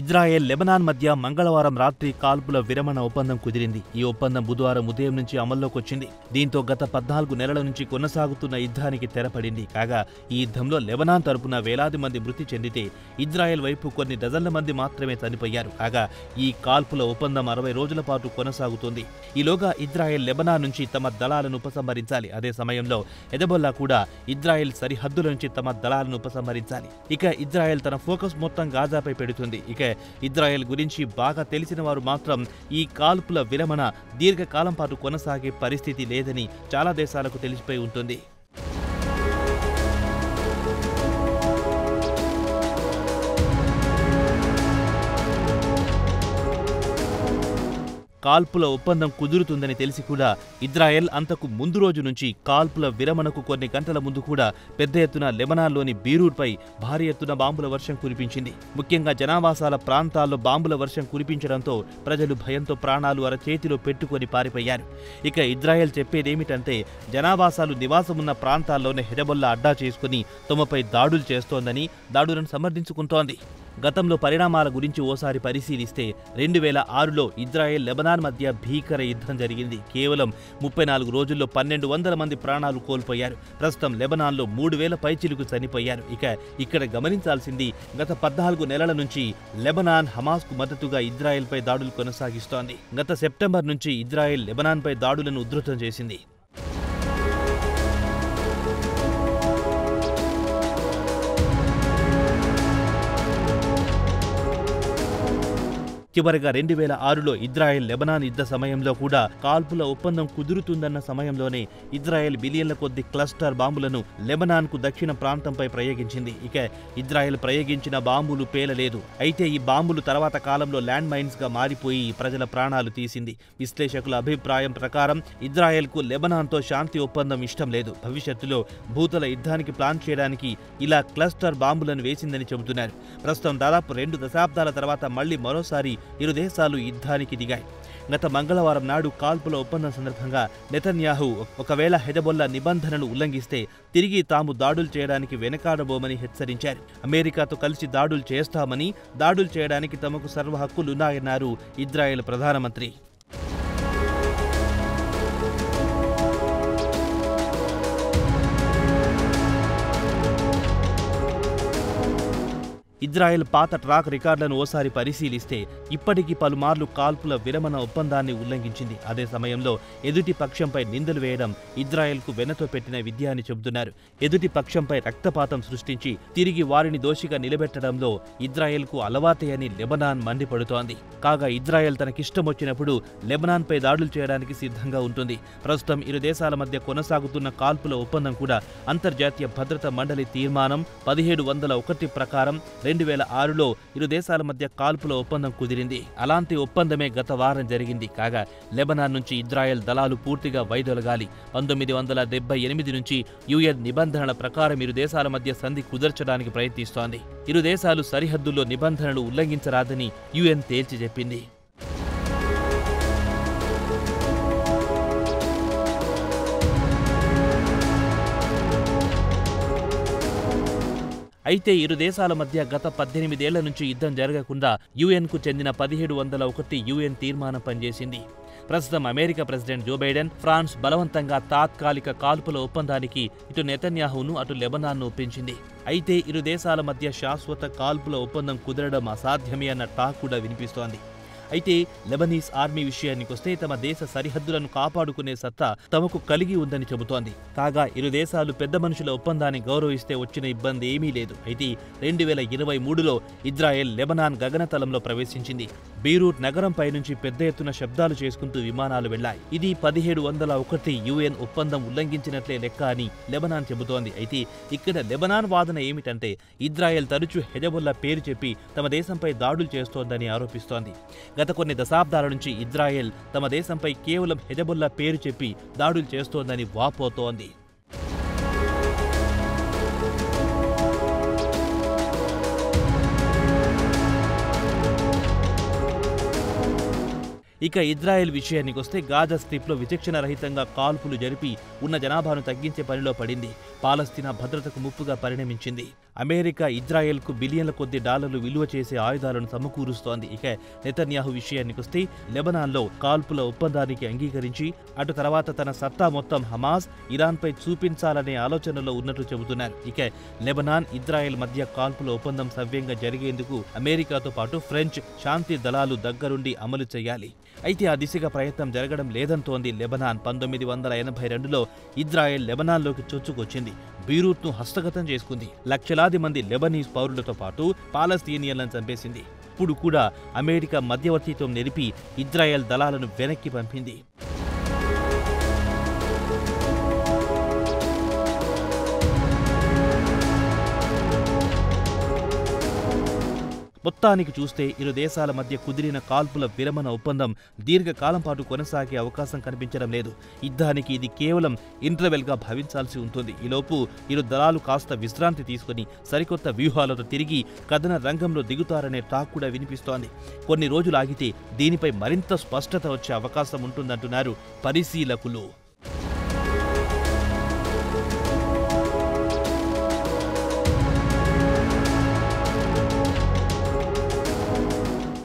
Israel Lebanon మధ్య మంగళవారం రాత్రి కాల్పుల విరమణ ఒప్పందం కుదిరింది. ఈ ఒప్పందం బుధవారం ఉదయం నుంచి అమల్లోకి వచ్చింది. దీంతో గత 14 నెలల నుంచి కొనసాగుతున్న యుద్ధానికి తెరపడింది. కాగా ఈ యుద్ధంలో లెబనాన్ తరపున వేలాది మంది మృతి చెందితే ఇజ్రాయెల్ వైపు కొన్ని డజన్ల మంది మాత్రమే చనిపోయారు. కాగా ఈ కాల్పుల ఒప్పందం 60 రోజుల పాటు కొనసాగుతుంది. ఈలోగా ఇజ్రాయెల్ లెబనాన్ నుంచి తమ దళాలను ఉపసంహరించాలి. అదే సమయంలో హెజబొల్లా కూడా ఇజ్రాయెల్ సరిహద్దుల నుంచి తమ దళాలను ఉపసంహరించాలి. ఇక ఇజ్రాయెల్ తన ఫోకస్ మొత్తం గాజాపై పెడుతుంది. ఇక ఇజ్రాయెల్ గురించి బాగా తెలిసిన వారు మాత్రం ఈ కాల్పుల విరమణ దీర్ఘకాలం పాటు కొనసాగే పరిస్థితి లేదని చాలా దేశాలకు తెలిసిపోయి ఉంటుంది. కాల్పుల ఒప్పందం కుదురుతుందని తెలిసి కూడా ఇజ్రాయెల్ అంతకు ముందు రోజు నుంచి కాల్పుల విరమణకు కొన్ని గంటల ముందు కూడా పెద్ద ఎత్తున లెబనాన్లోని బీరూట్పై భారీ ఎత్తున బాంబుల వర్షం కురిపించింది. ముఖ్యంగా జనావాసాల ప్రాంతాల్లో బాంబుల వర్షం కురిపించడంతో ప్రజలు భయంతో ప్రాణాలు అరచేతిలో పెట్టుకొని పారిపోయారు. ఇక ఇజ్రాయెల్ చెప్పేదేమిటంటే జనావాసాలు నివాసమున్న ప్రాంతాల్లోనే హెజబొల్లా అడ్డా చేసుకుని తమపై దాడులు చేస్తోందని దాడులను సమర్థించుకుంటోంది. గతంలో పరిణామాల గురించి ఓసారి పరిశీలిస్తే 2006లో ఇజ్రాయెల్ లెబనాన్ మధ్య భీకర యుద్ధం జరిగింది. కేవలం 34 రోజుల్లో 1200 మంది ప్రాణాలు కోల్పోయారు. ప్రస్తుతం లెబనాన్లో 3000 పైచిలుకు చనిపోయారు. ఇక ఇక్కడ గమనించాల్సింది గత 14 నెలల నుంచి లెబనాన్ హమాస్కు మద్దతుగా ఇజ్రాయెల్పై దాడులు కొనసాగిస్తోంది. గత సెప్టెంబర్ నుంచి ఇజ్రాయెల్ లెబనాన్పై దాడులను ఉధృతం చేసింది. చివరగా 2006లో ఇజ్రాయెల్ లెబనాన్ యుద్ధ సమయంలో కూడా కాల్పుల ఒప్పందం కుదురుతుందన్న సమయంలోనే ఇజ్రాయెల్ బిలియన్ల కొద్ది క్లస్టర్ బాంబులను లెబనాన్కు దక్షిణ ప్రాంతంపై ప్రయోగించింది. ఇక ఇజ్రాయెల్ ప్రయోగించిన బాంబులు పేలలేదు. అయితే ఈ బాంబులు తర్వాత కాలంలో ల్యాండ్ మైన్స్గా మారిపోయి ప్రజల ప్రాణాలు తీసింది. విశ్లేషకుల అభిప్రాయం ప్రకారం ఇజ్రాయెల్కు లెబనాన్తో శాంతి ఒప్పందం ఇష్టం లేదు. భవిష్యత్తులో భూతల యుద్ధానికి ప్లాన్ చేయడానికి ఇలా క్లస్టర్ బాంబులను వేసిందని చెబుతున్నారు. ప్రస్తుతం దాదాపు 2 దశాబ్దాల తర్వాత మళ్లీ మరోసారి ఇరు దేశాలు యుద్ధానికి దిగాయి. గత మంగళవారం నాడు కాల్పుల ఒప్పందం సందర్భంగా నెతన్యాహు ఒకవేళ హెజబొల్లా నిబంధనలు ఉల్లంఘిస్తే తిరిగి తాము దాడులు చేయడానికి వెనకాడబోమని హెచ్చరించారు. అమెరికాతో కలిసి దాడులు చేస్తామని, దాడులు చేయడానికి తమకు సర్వ హక్కులున్నాయన్నారు ఇజ్రాయెల్ ప్రధానమంత్రి. ఇజ్రాయెల్ పాత ట్రాక్ రికార్డులను ఓసారి పరిశీలిస్తే ఇప్పటికీ పలుమార్లు కాల్పుల విరమణ ఒప్పందాన్ని ఉల్లంఘించింది. అదే సమయంలో ఎదుటి పక్షంపై నిందలు వేయడం ఇజ్రాయెల్కు వెనతో పెట్టిన విద్య అని చెబుతున్నారు. ఎదుటి పక్షంపై రక్తపాతం సృష్టించి తిరిగి వారిని దోషిగా నిలబెట్టడంలో ఇజ్రాయెల్కు అలవాటే అని లెబనాన్ మండిపడుతోంది. కాగా ఇజ్రాయెల్ తనకిష్టం వచ్చినప్పుడు లెబనాన్పై దాడులు చేయడానికి సిద్ధంగా ఉంటుంది. ప్రస్తుతం ఇరు దేశాల మధ్య కొనసాగుతున్న కాల్పుల ఒప్పందం కూడా అంతర్జాతీయ భద్రతా మండలి తీర్మానం 1701 ప్రకారం 2006లో ఇరు దేశాల మధ్య కాల్పుల ఒప్పందం కుదిరింది. అలాంటి ఒప్పందమే గత వారం జరిగింది. కాగా లెబనాన్ నుంచి ఇజ్రాయెల్ దళాలు పూర్తిగా వైదొలగాలి. 1978 నుంచి యుఎన్ నిబంధనల ప్రకారం ఇరు దేశాల మధ్య సంధి కుదర్చడానికి ప్రయత్నిస్తోంది. ఇరు దేశాలు సరిహద్దుల్లో నిబంధనలు ఉల్లంఘించరాదని యుఎన్ తేల్చి చెప్పింది. అయితే ఇరు దేశాల మధ్య గత 18 ఏళ్ల నుంచి యుద్ధం జరగకుండా యుఎన్కు చెందిన 1701 యుఎన్ తీర్మానం పనిచేసింది. ప్రస్తుతం America president Joe Biden, France బలవంతంగా తాత్కాలిక కాల్పుల ఒప్పందానికి ఇటు నెతన్యాహును అటు లెబనాన్ను ఒప్పించింది. అయితే ఇరు దేశాల మధ్య శాశ్వత కాల్పుల ఒప్పందం కుదరడం అసాధ్యమే అన్న టాక్ కూడా వినిపిస్తోంది. అయితే లెబనీస్ ఆర్మీ విషయానికొస్తే తమ దేశ సరిహద్దులను కాపాడుకునే సత్తా తమకు కలిగి ఉందని చెబుతోంది. కాగా ఇరు దేశాలు పెద్ద మనుషుల ఒప్పందాన్ని గౌరవిస్తే వచ్చిన ఇబ్బంది ఏమీ లేదు. అయితే 2023లో ఇజ్రాయెల్ లెబనాన్ గగనతలంలో ప్రవేశించింది. బీరూట్ నగరంపై నుంచి పెద్ద ఎత్తున శబ్దాలు చేసుకుంటూ విమానాలు వెళ్లాయి. ఇది 1701 యుఎన్ ఒప్పందం ఉల్లంఘించినట్లే లెక్క అని లెబనాన్ చెబుతోంది. అయితే ఇక్కడ లెబనాన్ వాదన ఏమిటంటే ఇజ్రాయెల్ తరచూ హెజబొల్లా పేరు చెప్పి తమ దేశంపై దాడులు చేస్తోందని ఆరోపిస్తోంది. గత కొన్ని దశాబ్దాల నుంచి ఇజ్రాయెల్ తమ దేశంపై కేవలం హెజబొల్లా పేరు చెప్పి దాడులు చేస్తోందని వాపోతోంది. ఇక ఇజ్రాయెల్ విషయానికొస్తే గాజా స్ట్రిప్లో విచక్షణ రహితంగా కాల్పులు జరిపి ఉన్న జనాభాను తగ్గించే పనిలో పడింది. పాలస్తీనా భద్రతకు ముప్పుగా పరిణమించింది. అమెరికా ఇజ్రాయెల్కు బిలియన్ల కొద్ది డాలర్లు విలువ చేసే ఆయుధాలను సమకూరుస్తోంది. ఇక నెతన్యాహు విషయానికొస్తే లెబనాన్లో కాల్పుల ఒప్పందానికి అంగీకరించి అటు తర్వాత తన సత్తా మొత్తం హమాస్, ఇరాన్పై చూపించాలనే ఆలోచనలో ఉన్నట్లు చెబుతున్నారు. ఇక లెబనాన్, ఇజ్రాయెల్ మధ్య కాల్పుల ఒప్పందం సవ్యంగా జరిగేందుకు అమెరికాతో పాటు ఫ్రెంచ్ శాంతి దళాలు దగ్గరుండి అమలు చేయాలి. అయితే ఆ దిశగా ప్రయత్నం జరగడం లేదంటోంది లెబనాన్. 1982లో ఇజ్రాయెల్ లెబనాన్లోకి చొచ్చుకొచ్చింది. బీరూత్ను హస్తగతం చేసుకుంది. లక్షలాది మంది లెబనీస్ పౌరులతో పాటు పాలస్తీనియన్లను చంపేసింది. ఇప్పుడు కూడా అమెరికా మధ్యవర్తిత్వం నిలిపి ఇజ్రాయెల్ దళాలను వెనక్కి పంపింది. మొత్తానికి చూస్తే ఇరు దేశాల మధ్య కుదిరిన కాల్పుల విరమణ ఒప్పందం దీర్ఘకాలం పాటు కొనసాగే అవకాశం కనిపించడం లేదు. యుద్ధానికి ఇది కేవలం ఇంటర్వెల్గా భావించాల్సి ఉంటుంది. ఈలోపు ఇరు దళాలు కాస్త విశ్రాంతి తీసుకుని సరికొత్త వ్యూహాలతో తిరిగి కథన రంగంలో దిగుతారనే టాక్ కూడా వినిపిస్తోంది. కొన్ని రోజులు ఆగితే దీనిపై మరింత స్పష్టత వచ్చే అవకాశం ఉంటుందంటున్నారు పరిశీలకులు.